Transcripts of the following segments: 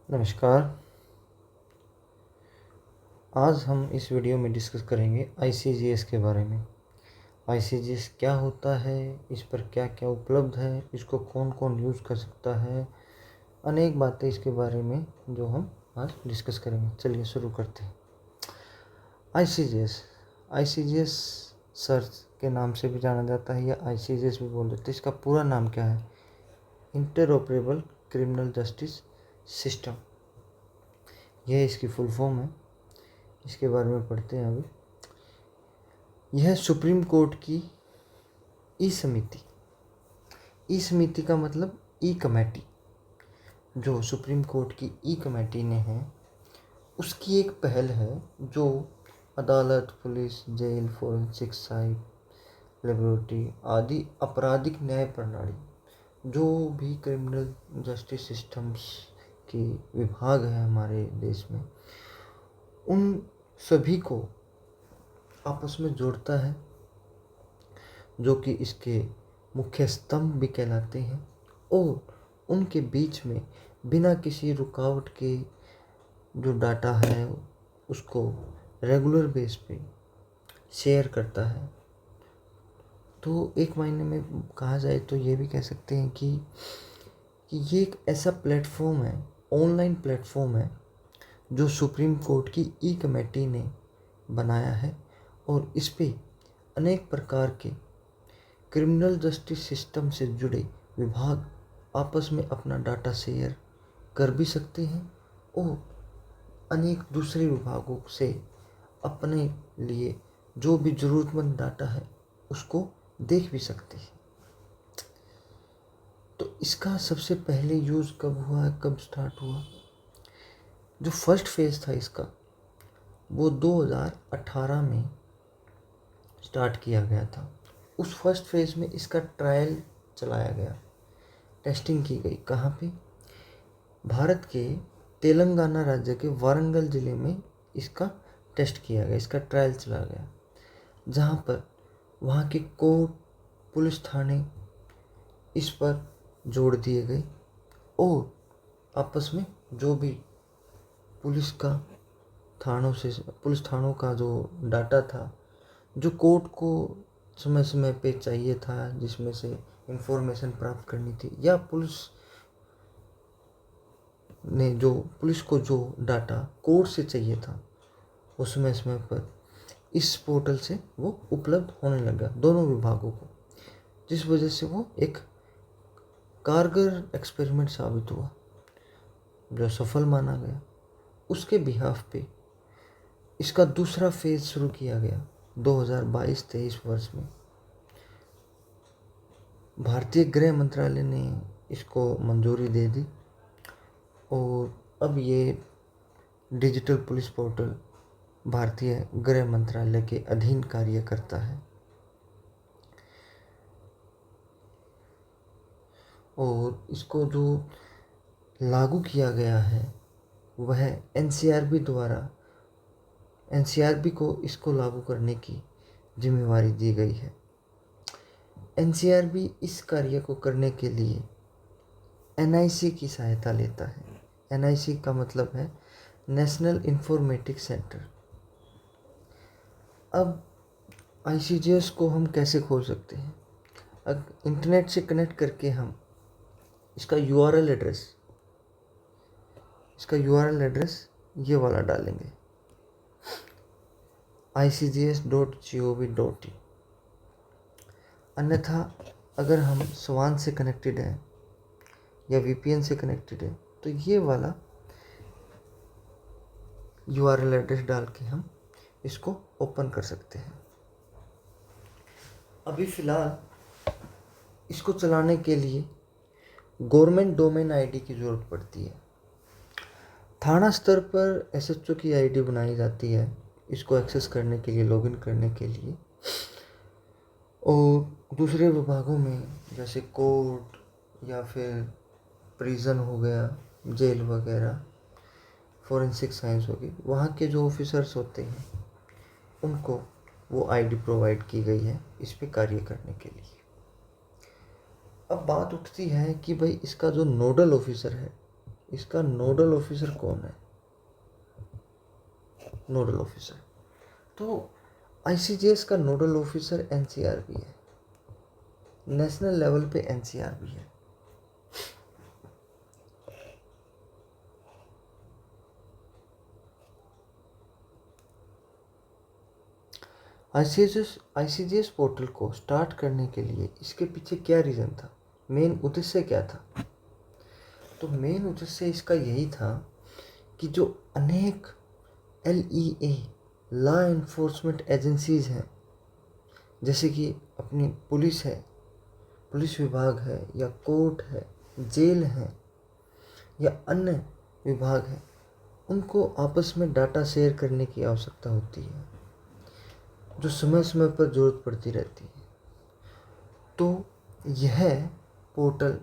नमस्कार। आज हम इस वीडियो में डिस्कस करेंगे आईसीजीएस के बारे में। आईसीजीएस क्या होता है, इस पर क्या क्या उपलब्ध है, इसको कौन कौन यूज़ कर सकता है, अनेक बातें इसके बारे में जो हम आज डिस्कस करेंगे। चलिए शुरू करते हैं। आईसीजीएस सर्च के नाम से भी जाना जाता है या आईसीजीएस भी बोल देते हैं। इसका पूरा नाम क्या है? इंटरऑपरेबल क्रिमिनल जस्टिस सिस्टम, यह इसकी फुल फॉर्म है। इसके बारे में पढ़ते हैं अभी। यह सुप्रीम कोर्ट की ई समिति का मतलब ई कमेटी, जो सुप्रीम कोर्ट की ई कमेटी ने है, उसकी एक पहल है जो अदालत, police, jail, forensic site, laboratory आदि आपराधिक न्याय प्रणाली, जो भी क्रिमिनल जस्टिस सिस्टम्स की विभाग है हमारे देश में, उन सभी को आपस में जोड़ता है, जो कि इसके मुख्य स्तंभ भी कहलाते हैं, और उनके बीच में बिना किसी रुकावट के जो डाटा है उसको रेगुलर बेस पे शेयर करता है। तो एक मायने में कहा जाए तो ये भी कह सकते हैं कि ये एक ऐसा प्लेटफॉर्म है, ऑनलाइन प्लेटफॉर्म है, जो सुप्रीम कोर्ट की ई कमेटी ने बनाया है, और इस पे अनेक प्रकार के क्रिमिनल जस्टिस सिस्टम से जुड़े विभाग आपस में अपना डाटा शेयर कर भी सकते हैं, और अनेक दूसरे विभागों से अपने लिए जो भी ज़रूरतमंद डाटा है उसको देख भी सकते हैं। तो इसका सबसे पहले यूज़ कब हुआ, कब स्टार्ट हुआ? जो फर्स्ट फेज़ था इसका, वो 2018 में स्टार्ट किया गया था। उस फर्स्ट फेज़ में इसका ट्रायल चलाया गया, टेस्टिंग की गई। कहाँ पे? भारत के तेलंगाना राज्य के वारंगल ज़िले में इसका टेस्ट किया गया, इसका ट्रायल चला गया, जहाँ पर वहाँ के कोर्ट, पुलिस थाने इस पर जोड़ दिए गए, और आपस में जो भी पुलिस थानों का जो डाटा था, जो कोर्ट को समय समय पे चाहिए था, जिसमें से इंफॉर्मेशन प्राप्त करनी थी, या पुलिस को जो डाटा कोर्ट से चाहिए था, वो समय समय पर इस पोर्टल से वो उपलब्ध होने लगा दोनों विभागों को, जिस वजह से वो एक कारगर एक्सपेरिमेंट साबित हुआ, जो सफल माना गया। उसके बिहाफ पे इसका दूसरा फेज शुरू किया गया 2022-23 वर्ष में। भारतीय गृह मंत्रालय ने इसको मंजूरी दे दी, और अब ये डिजिटल पुलिस पोर्टल भारतीय गृह मंत्रालय के अधीन कार्य करता है, और इसको जो लागू किया गया है वह एनसीआरबी को इसको लागू करने की जिम्मेवारी दी गई है। एनसीआरबी इस कार्य को करने के लिए एनआईसी की सहायता लेता है। एनआईसी का मतलब है नेशनल इंफॉर्मेटिक्स सेंटर। अब आईसीजीएस को हम कैसे खोल सकते हैं? अब इंटरनेट से कनेक्ट करके हम इसका यूआरएल एड्रेस ये वाला डालेंगे, icgs.gov.in। अन्यथा अगर हम स्वान से कनेक्टेड हैं या वीपीएन से कनेक्टेड है, तो ये वाला यूआरएल एड्रेस डाल के हम इसको ओपन कर सकते हैं। अभी फ़िलहाल इसको चलाने के लिए गवर्नमेंट डोमेन आईडी की ज़रूरत पड़ती है। थाना स्तर पर एसएचओ की आईडी बनाई जाती है इसको एक्सेस करने के लिए, लॉगिन करने के लिए, और दूसरे विभागों में जैसे कोर्ट या फिर प्रिजन हो गया, जेल वगैरह, फोरेंसिक साइंस होगी, वहाँ के जो ऑफिसर्स होते हैं उनको वो आईडी प्रोवाइड की गई है इस पे कार्य करने के लिए। अब बात उठती है कि भाई इसका जो नोडल ऑफिसर है इसका नोडल ऑफिसर कौन है? नोडल ऑफिसर, तो आईसीजेएस का नोडल ऑफिसर एनसीआरबी है, नेशनल लेवल पे एनसीआरबी है। आईसीजेएस पोर्टल को स्टार्ट करने के लिए इसके पीछे क्या रीज़न था, मेन उद्देश्य क्या था? तो मेन उद्देश्य इसका यही था कि जो अनेक LEA लॉ एनफोर्समेंट एजेंसीज हैं, जैसे कि अपनी पुलिस है, पुलिस विभाग है, या कोर्ट है, जेल है, या अन्य विभाग है, उनको आपस में डाटा शेयर करने की आवश्यकता होती है, जो समय समय पर ज़रूरत पड़ती रहती है। तो यह पोर्टल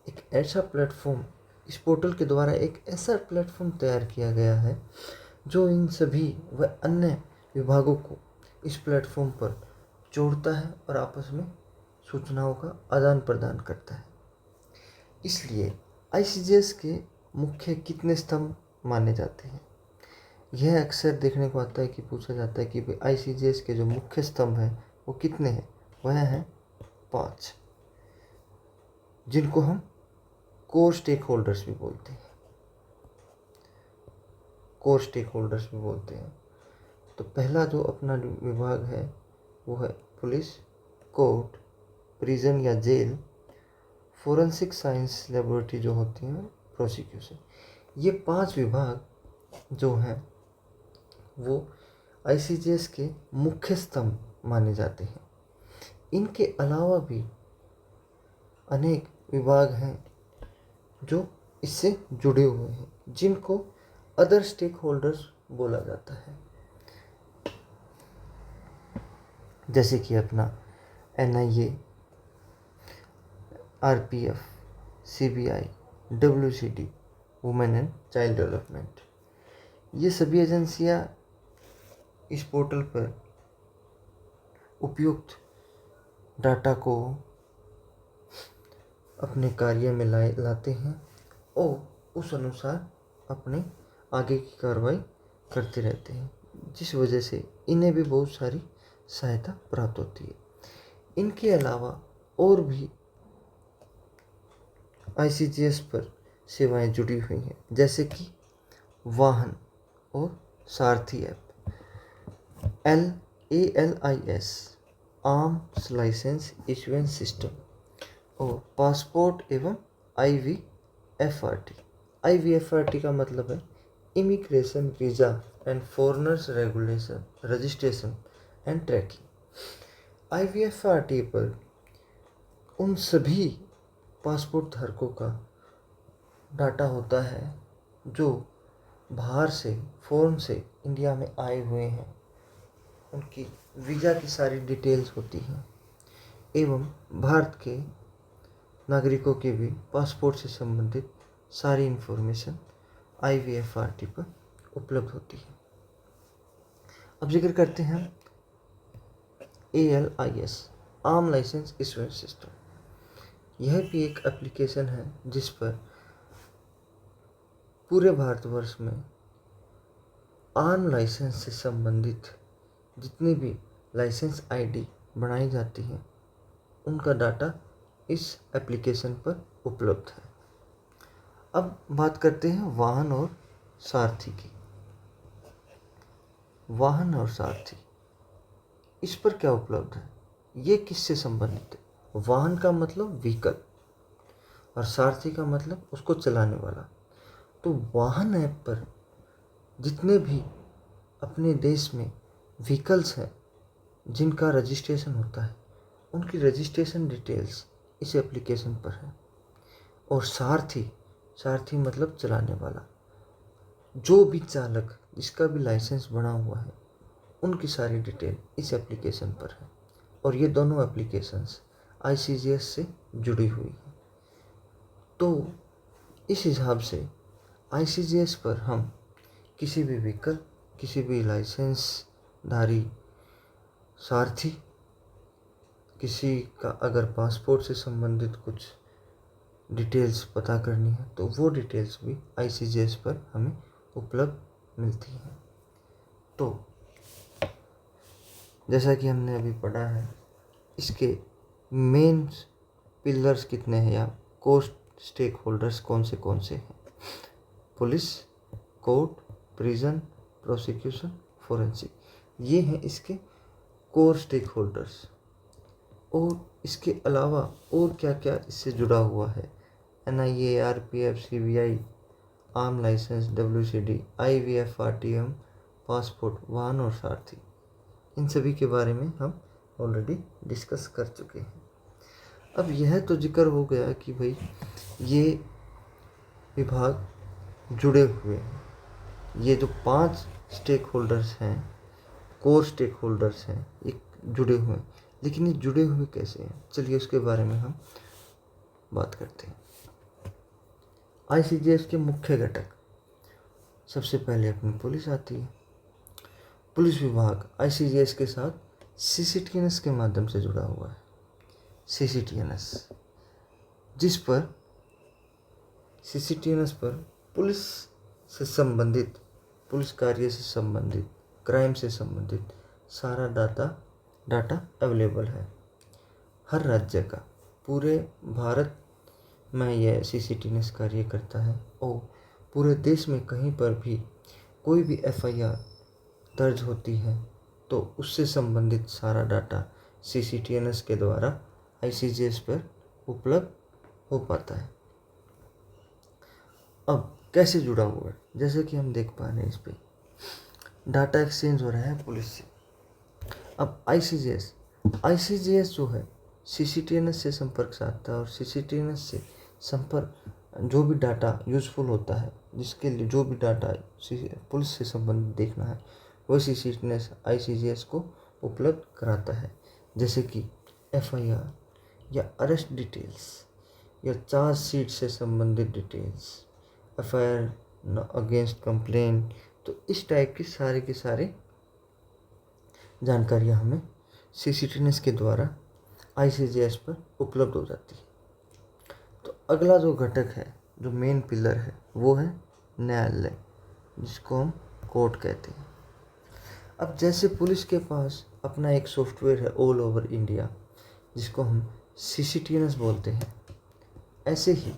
एक ऐसा प्लेटफॉर्म, इस पोर्टल के द्वारा एक ऐसा प्लेटफॉर्म तैयार किया गया है जो इन सभी व अन्य विभागों को इस प्लेटफॉर्म पर जोड़ता है और आपस में सूचनाओं का आदान प्रदान करता है। इसलिए आईसीजेएस के मुख्य कितने स्तंभ माने जाते हैं? यह अक्सर देखने को आता है कि पूछा जाता है कि आईसीजेएस के जो मुख्य स्तंभ हैं वो कितने हैं? वह हैं 5, जिनको हम कोर स्टेक होल्डर्स भी बोलते हैं। कोर स्टेक होल्डर्स भी बोलते हैं। तो पहला जो अपना विभाग है वो है पुलिस, कोर्ट, प्रिजन या जेल, फोरेंसिक साइंस लेबोरेटरी जो होती हैं, प्रोसिक्यूशन। ये 5 विभाग जो हैं वो आईसीजेएस के मुख्य स्तंभ माने जाते हैं। इनके अलावा भी अनेक विभाग हैं जो इससे जुड़े हुए हैं, जिनको अदर स्टेक होल्डर्स बोला जाता है, जैसे कि अपना NIA, RPF, CBI, WCD, women and child development. ये सभी एजेंसियां इस पोर्टल पर उपयुक्त डाटा को अपने कार्य में लाते हैं और उस अनुसार अपने आगे की कार्रवाई करते रहते हैं, जिस वजह से इन्हें भी बहुत सारी सहायता प्राप्त होती है। इनके अलावा और भी आईसीजेएस पर सेवाएं जुड़ी हुई हैं, जैसे कि वाहन और Sarathi app, ALIS arms licence issuance system, और पासपोर्ट एवं IVFRT का मतलब है immigration, visa and foreigners regulation, registration and tracking. IVFRT पर उन सभी पासपोर्ट धारकों का डाटा होता है जो बाहर से, फॉरेन से इंडिया में आए हुए हैं। उनकी वीज़ा की सारी डिटेल्स होती हैं एवं भारत के नागरिकों के भी पासपोर्ट से संबंधित सारी इन्फॉर्मेशन IVFRT पर उपलब्ध होती है। अब जिक्र करते हैं ALIS arm licence issuance system. यह भी एक एप्लीकेशन है जिस पर पूरे भारतवर्ष में आर्म लाइसेंस से संबंधित जितनी भी लाइसेंस ID बनाई जाती हैं उनका डाटा इस एप्लीकेशन पर उपलब्ध है। अब बात करते हैं वाहन और सारथी की। वाहन और सारथी, इस पर क्या उपलब्ध है? ये किससे संबंधित है? वाहन का मतलब व्हीकल और सारथी का मतलब उसको चलाने वाला। तो वाहन ऐप पर जितने भी अपने देश में व्हीकल्स हैं जिनका रजिस्ट्रेशन होता है, उनकी रजिस्ट्रेशन डिटेल्स इस एप्लीकेशन पर है। और सारथी मतलब चलाने वाला, जो भी चालक जिसका भी लाइसेंस बना हुआ है उनकी सारी डिटेल इस एप्लीकेशन पर है। और ये दोनों एप्लीकेशंस आईसीजेएस से जुड़ी हुई हैं। तो इस हिसाब से आईसीजेएस पर हम किसी भी व्हीकल, किसी भी लाइसेंसधारी सारथी, किसी का अगर पासपोर्ट से संबंधित कुछ डिटेल्स पता करनी है तो वो डिटेल्स भी ICJS पर हमें उपलब्ध मिलती हैं। तो जैसा कि हमने अभी पढ़ा है, इसके मेन पिलर्स कितने हैं या कोर स्टेक होल्डर्स कौन से हैं? Police, court, prison, prosecution, forensic, ये हैं इसके कोर स्टेक होल्डर्स। और इसके अलावा और क्या क्या इससे जुड़ा हुआ है? NIA, RPF, CBI, arm licence, WCD, IVF, RTM, passport, Vahan और सारथी, इन सभी के बारे में हम ऑलरेडी डिस्कस कर चुके हैं। अब यह तो जिक्र हो गया कि भाई ये विभाग जुड़े हुए हैं, ये जो 5 स्टेक होल्डर्स हैं, कोर स्टेक होल्डर्स हैं, ये जुड़े हुए हैं। लेकिन ये जुड़े हुए कैसे हैं? चलिए उसके बारे में हम बात करते हैं। ICJS के मुख्य घटक, सबसे पहले अपनी पुलिस आती है। पुलिस विभाग ICJS के साथ CCTNS के माध्यम से जुड़ा हुआ है। CCTNS पर पुलिस से संबंधित, पुलिस कार्य से संबंधित, क्राइम से संबंधित सारा डाटा अवेलेबल है। हर राज्य का, पूरे भारत में यह CCTNS कार्य करता है और पूरे देश में कहीं पर भी कोई भी FIR दर्ज होती है तो उससे संबंधित सारा डाटा CCTNS के द्वारा ICJS पर उपलब्ध हो पाता है। अब कैसे जुड़ा हुआ है? जैसे कि हम देख पा रहे हैं, इस पे डाटा एक्सचेंज हो रहा है पुलिस से। अब ICJS जो है CCTNS से संपर्क साधता है और CCTNS से संपर्क, जो भी डाटा यूजफुल होता है, जिसके लिए जो भी डाटा पुलिस से संबंधित देखना है, वह CCTNS ICJS को उपलब्ध कराता है। जैसे कि FIR या अरेस्ट डिटेल्स या चार्जशीट से संबंधित डिटेल्स, FIR अगेंस्ट कंप्लेंट, तो इस टाइप की सारे के सारे जानकारियाँ हमें CCTNS के द्वारा ICJS पर उपलब्ध हो जाती है। तो अगला जो घटक है, जो मेन पिलर है, वो है न्यायालय, जिसको हम कोर्ट कहते हैं। अब जैसे पुलिस के पास अपना एक सॉफ्टवेयर है ऑल ओवर इंडिया, जिसको हम CCTNS बोलते हैं, ऐसे ही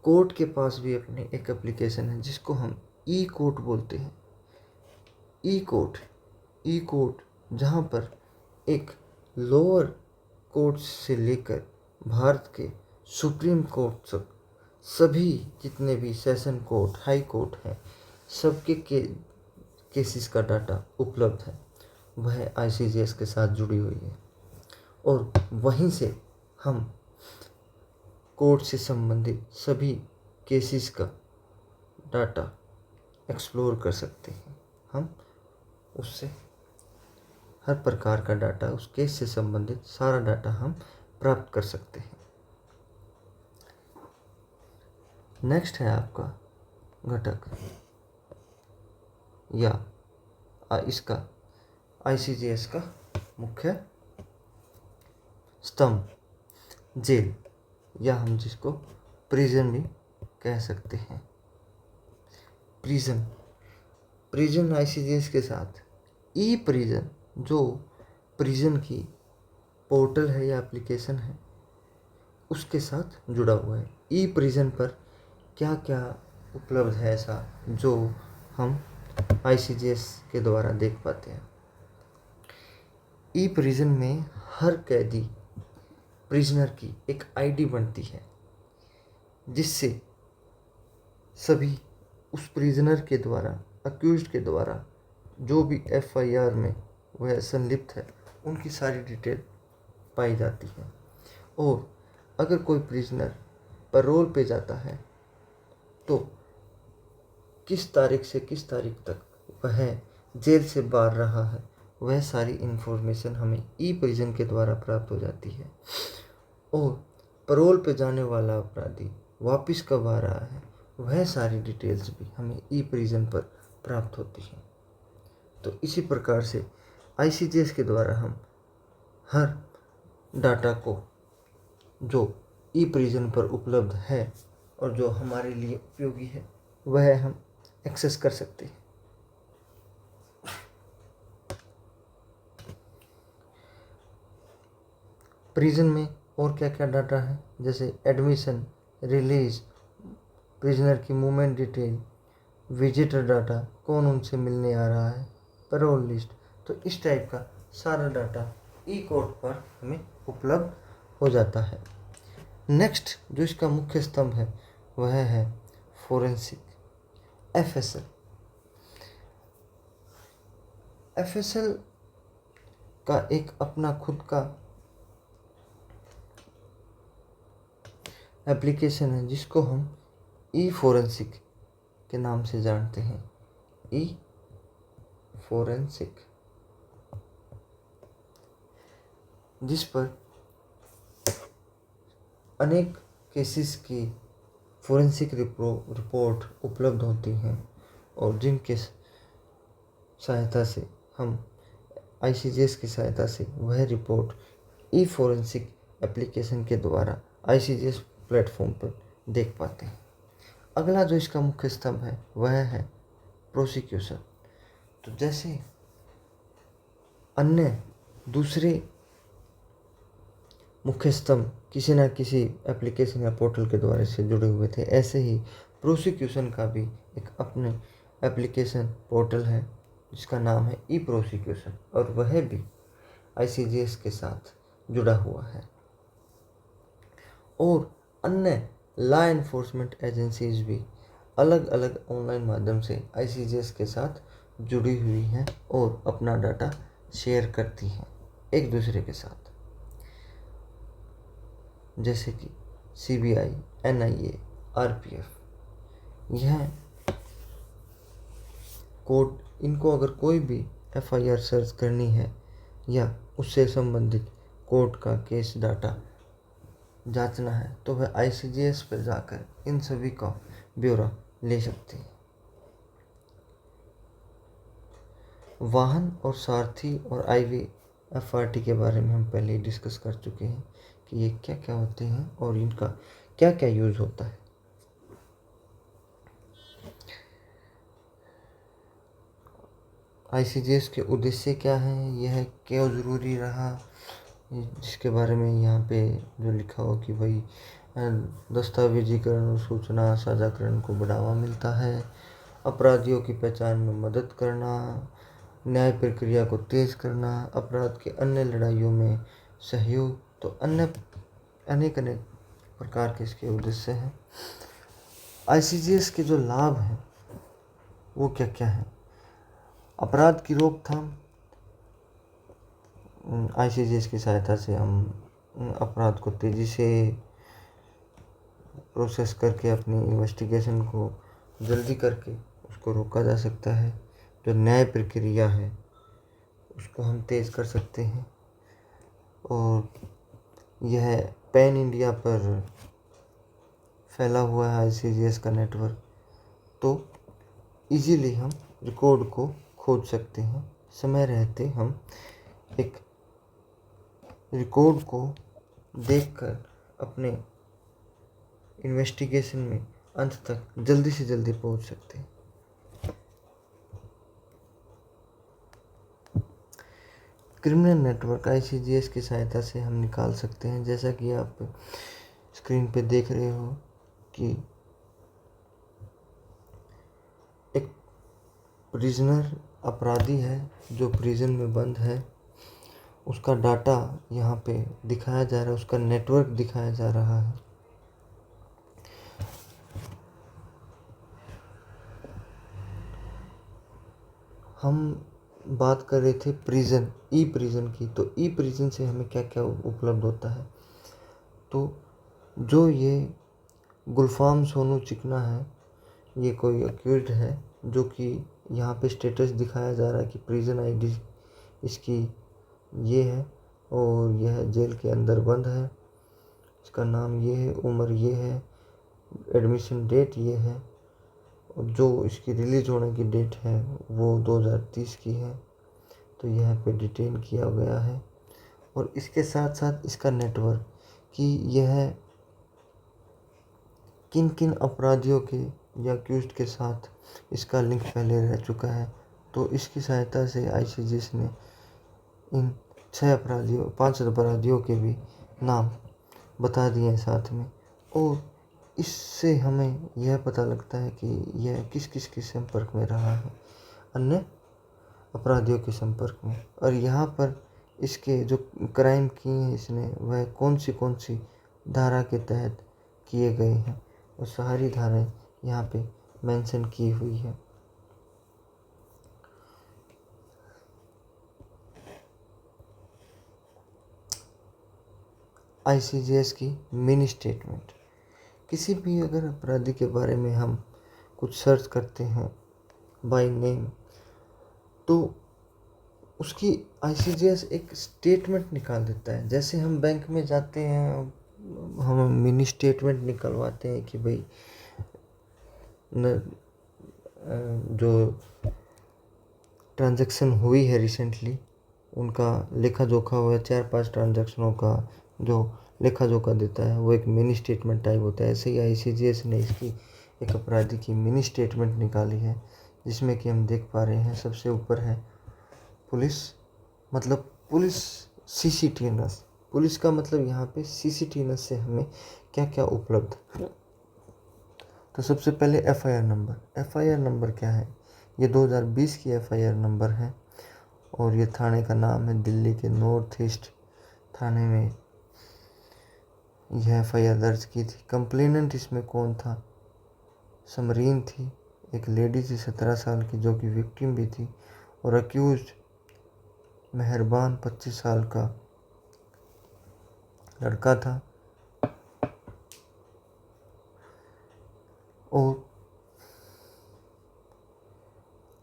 कोर्ट के पास भी अपनी एक एप्लीकेशन है जिसको हम E-कोर्ट बोलते हैं। E-कोर्ट जहाँ पर एक लोअर कोर्ट से लेकर भारत के सुप्रीम कोर्ट तक सभी जितने भी सेशन कोर्ट, हाई कोर्ट हैं, सबके केसेस का डाटा उपलब्ध है, वह ICJS के साथ जुड़ी हुई है। और वहीं से हम कोर्ट से संबंधित सभी केसेस का डाटा एक्सप्लोर कर सकते हैं। हम उससे हर प्रकार का डाटा, उस केस से संबंधित सारा डाटा हम प्राप्त कर सकते हैं। नेक्स्ट है आपका घटक या इसका ICJS का मुख्य स्तंभ, जेल, या हम जिसको प्रिजन भी कह सकते हैं। प्रिजन ICJS के साथ E-प्रिजन, जो प्रिजन की पोर्टल है या एप्लीकेशन है, उसके साथ जुड़ा हुआ है। E-प्रिजन पर क्या क्या उपलब्ध है ऐसा जो हम ICJS के द्वारा देख पाते हैं? E-प्रिजन में हर कैदी, प्रिजनर की एक ID बनती है, जिससे सभी उस प्रिजनर के द्वारा, अक्यूज्ड के द्वारा जो भी FIR में वह संलिप्त है, उनकी सारी डिटेल पाई जाती है। और अगर कोई प्रिजनर पैरोल पे जाता है तो किस तारीख से किस तारीख तक वह जेल से बाहर रहा है, वह सारी इन्फॉर्मेशन हमें E-प्रिजन के द्वारा प्राप्त हो जाती है। और पैरोल पे जाने वाला अपराधी वापस कब आ रहा है, वह सारी डिटेल्स भी हमें E-प्रिजन पर प्राप्त होती हैं। तो इसी प्रकार से ICJS के द्वारा हम हर डाटा को जो ई प्रिजन पर उपलब्ध है और जो हमारे लिए उपयोगी है वह हम एक्सेस कर सकते हैं। प्रिजन में और क्या क्या डाटा है, जैसे एडमिशन, रिलीज, प्रिजनर की मूवमेंट डिटेल, विजिटर डाटा, कौन उनसे मिलने आ रहा है, पैरोल लिस्ट। तो इस टाइप का सारा डाटा ई कोर्ट पर हमें उपलब्ध हो जाता है। नेक्स्ट जो इसका मुख्य स्तंभ है वह है फोरेंसिक, एफएसएल। एफएसएल का एक अपना खुद का एप्लीकेशन है जिसको हम ई फोरेंसिक के नाम से जानते हैं। ई फोरेंसिक, जिस पर अनेक केसेस की फोरेंसिक रिपोर्ट उपलब्ध होती हैं और जिनके सहायता से हम आईसीजेएस की सहायता से वह रिपोर्ट ई फोरेंसिक एप्लीकेशन के द्वारा आईसीजेएस प्लेटफॉर्म पर देख पाते हैं। अगला जो इसका मुख्य स्तंभ है वह है प्रोसिक्यूशन। तो जैसे अन्य दूसरे मुख्य स्तंभ किसी न किसी एप्लीकेशन या पोर्टल के द्वारा से जुड़े हुए थे, ऐसे ही प्रोसिक्यूशन का भी एक अपने एप्लीकेशन पोर्टल है जिसका नाम है ई प्रोसिक्यूशन और वह भी आईसीजेएस के साथ जुड़ा हुआ है। और अन्य लॉ एनफोर्समेंट एजेंसीज भी अलग अलग ऑनलाइन माध्यम से आईसीजेएस के साथ जुड़ी हुई हैं और अपना डाटा शेयर करती हैं एक दूसरे के साथ, जैसे कि सीबीआई, एनआईए, आरपीएफ। यह कोर्ट इनको अगर कोई भी एफआईआर सर्च करनी है या उससे संबंधित कोर्ट का केस डाटा जांचना है तो वह आईसीजेएस पर जाकर इन सभी का ब्यौरा ले सकते हैं। वाहन और सारथी और आईवीएफआरटी के बारे में हम पहले ही डिस्कस कर चुके हैं कि ये क्या क्या होते हैं और इनका क्या क्या यूज़ होता है। आईसीजेएस के उद्देश्य क्या हैं, यह क्यों ज़रूरी रहा, जिसके बारे में यहाँ पे जो लिखा हो कि भाई दस्तावेजीकरण और सूचना साझाकरण को बढ़ावा मिलता है, अपराधियों की पहचान में मदद करना, न्याय प्रक्रिया को तेज़ करना, अपराध के अन्य लड़ाइयों में सहयोग। तो अन्य अनेक प्रकार के इसके उद्देश्य हैं। आईसीजेएस के जो लाभ हैं वो क्या क्या हैं, अपराध की रोकथाम। आईसीजेएस की सहायता से हम अपराध को तेज़ी से प्रोसेस करके अपनी इन्वेस्टिगेशन को जल्दी करके उसको रोका जा सकता है। जो न्याय प्रक्रिया है उसको हम तेज़ कर सकते हैं और यह पैन इंडिया पर फैला हुआ है आईसीजेएस का नेटवर्क, तो इजीली हम रिकॉर्ड को खोज सकते हैं। समय रहते हम एक रिकॉर्ड को देखकर अपने इन्वेस्टिगेशन में अंत तक जल्दी से जल्दी पहुंच सकते हैं। क्रिमिनल नेटवर्क आईसीजेएस की सहायता से हम निकाल सकते हैं। जैसा कि आप स्क्रीन पे देख रहे हो कि एक प्रिजनर अपराधी है जो प्रिजन में बंद है, उसका डाटा यहाँ पे दिखाया जा रहा है, उसका नेटवर्क दिखाया जा रहा है। हम बात कर रहे थे प्रिजन, ई प्रिजन की। तो ई प्रिजन से हमें क्या क्या उपलब्ध होता है, तो जो ये गुलफाम सोनू चिकना है, ये कोई अक्यूज्ड है जो कि यहाँ पे स्टेटस दिखाया जा रहा है कि प्रिजन आईडी इसकी ये है और यह जेल के अंदर बंद है, इसका नाम ये है, उम्र ये है, एडमिशन डेट ये है और जो इसकी रिलीज होने की डेट है वो 2030 की है। तो यहाँ पे डिटेन किया गया है और इसके साथ साथ इसका नेटवर्क कि यह किन किन अपराधियों के या अक्यूज्ड के साथ इसका लिंक पहले रह चुका है। तो इसकी सहायता से आईसीजेएस ने इन 5 अपराधियों के भी नाम बता दिए हैं साथ में, और इससे हमें यह पता लगता है कि यह किस किस के संपर्क में रहा है, अन्य अपराधियों के संपर्क में। और यहाँ पर इसके जो क्राइम किए हैं इसने, वह कौन सी धारा के तहत किए गए हैं, और सारी धाराएं यहाँ पे मेंशन की हुई है। आईसीजेएस की मिनी स्टेटमेंट। किसी भी अगर अपराधी के बारे में हम कुछ सर्च करते हैं बाय नेम, तो उसकी आईसीजेएस एक स्टेटमेंट निकाल देता है। जैसे हम बैंक में जाते हैं, हम मिनी स्टेटमेंट निकलवाते हैं कि भाई जो ट्रांजैक्शन हुई है रिसेंटली, उनका लेखा जोखा हुआ है, 4-5 ट्रांजैक्शनों का जो लेखा जोखा देता है, वो एक मिनी स्टेटमेंट टाइप होता है। ऐसे ही आईसीजेएस ने इसकी एक अपराधी की मिनी स्टेटमेंट निकाली है, जिसमें कि हम देख पा रहे हैं सबसे ऊपर है पुलिस, मतलब पुलिस सीसीटीएनएस। पुलिस का मतलब यहाँ पे सीसीटीएनएस से हमें क्या क्या उपलब्ध। तो सबसे पहले एफआईआर नंबर। एफआईआर नंबर क्या है? ये 2020 की एफआईआर नंबर है, और ये थाने का नाम है, दिल्ली के नॉर्थ ईस्ट थाने में यह एफआईआर दर्ज की थी। कंप्लेनेंट इसमें कौन था? समरीन थी, एक लेडी थी 17 साल की, जो कि विक्टिम भी थी, और अक्यूज्ड मेहरबान 25 साल का लड़का था। और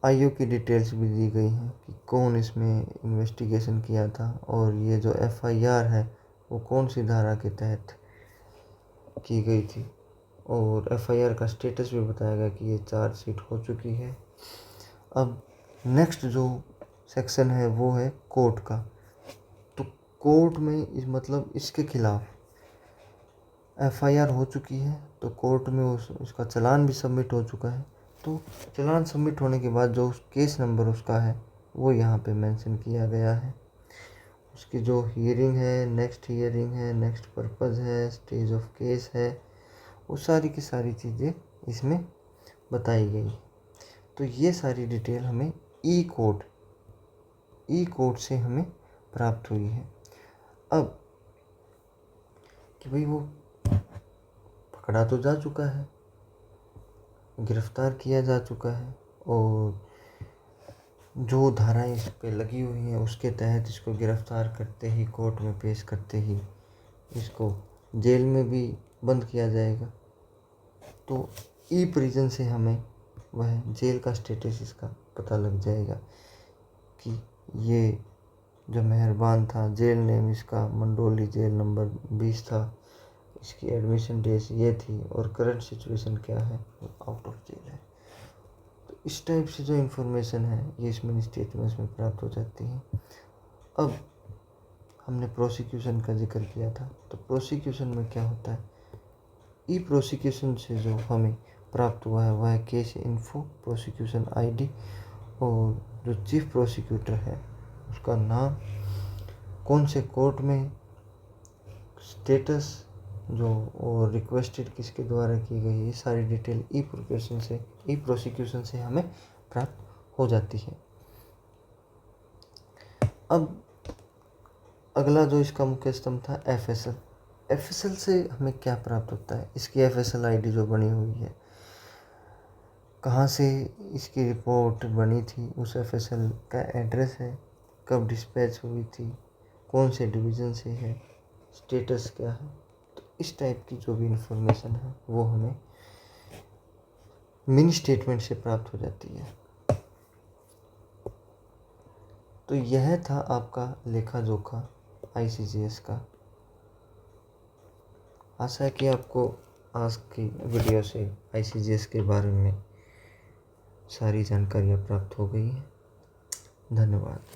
आईओ की डिटेल्स भी दी गई हैं कि कौन इसमें इन्वेस्टिगेशन किया था, और ये जो एफआईआर है वो कौन सी धारा के तहत की गई थी, और एफआईआर का स्टेटस भी बताया गया कि ये चार्जशीट हो चुकी है। अब नेक्स्ट जो सेक्शन है वो है कोर्ट का। तो कोर्ट में मतलब इसके खिलाफ एफआईआर हो चुकी है, तो कोर्ट में उसका चालान भी सबमिट हो चुका है। तो चालान सबमिट होने के बाद जो केस नंबर उसका है वो यहाँ पे मेंशन किया गया है। उसकी जो हियरिंग है, नेक्स्ट हियरिंग है, नेक्स्ट पर्पज़ है, स्टेज ऑफ केस है, वो सारी की सारी चीज़ें इसमें बताई गई। तो ये सारी डिटेल हमें ई कोर्ट से हमें प्राप्त हुई है। अब कि भाई वो पकड़ा तो जा चुका है, गिरफ्तार किया जा चुका है, और जो धाराएं इस पे लगी हुई हैं उसके तहत इसको गिरफ्तार करते ही, कोर्ट में पेश करते ही इसको जेल में भी बंद किया जाएगा। तो ई प्रिजन से हमें वह जेल का स्टेटस इसका पता लग जाएगा कि ये जो मेहरबान था, जेल नेम इसका मंडोली जेल नंबर 20 था, इसकी एडमिशन डेट ये थी, और करंट सिचुएशन क्या है, वो आउट ऑफ जेल है। तो इस टाइप से जो इन्फॉर्मेशन है ये इस मिनी स्टेटमेंट्स में प्राप्त हो जाती है। अब हमने प्रोसिक्यूशन का जिक्र किया था, तो प्रोसिक्यूशन में क्या होता है? ई प्रोसिक्यूशन से जो हमें प्राप्त हुआ है वह है केस इन्फो, प्रोसिक्यूशन आईडी, और जो चीफ प्रोसिक्यूटर है उसका नाम, कौन से कोर्ट में, स्टेटस जो, और रिक्वेस्टेड किसके द्वारा की गई, ये सारी डिटेल ई प्रोसिक्यूशन से हमें प्राप्त हो जाती है। अब अगला जो इसका मुख्य स्तंभ था एफएसएल। एफएसएल से हमें क्या प्राप्त होता है? इसकी एफएसएल आईडी जो बनी हुई है, कहाँ से इसकी रिपोर्ट बनी थी, उस एफएसएल का एड्रेस है, कब डिस्पैच हुई थी, कौन से डिवीज़न से है, स्टेटस क्या है। तो इस टाइप की जो भी इंफॉर्मेशन है वो हमें मिनी स्टेटमेंट से प्राप्त हो जाती है। तो यह था आपका लेखा जोखा आईसीजेएस का। आशा है कि आपको आज की वीडियो से आईसीजेएस के बारे में सारी जानकारियाँ प्राप्त हो गई हैं। धन्यवाद।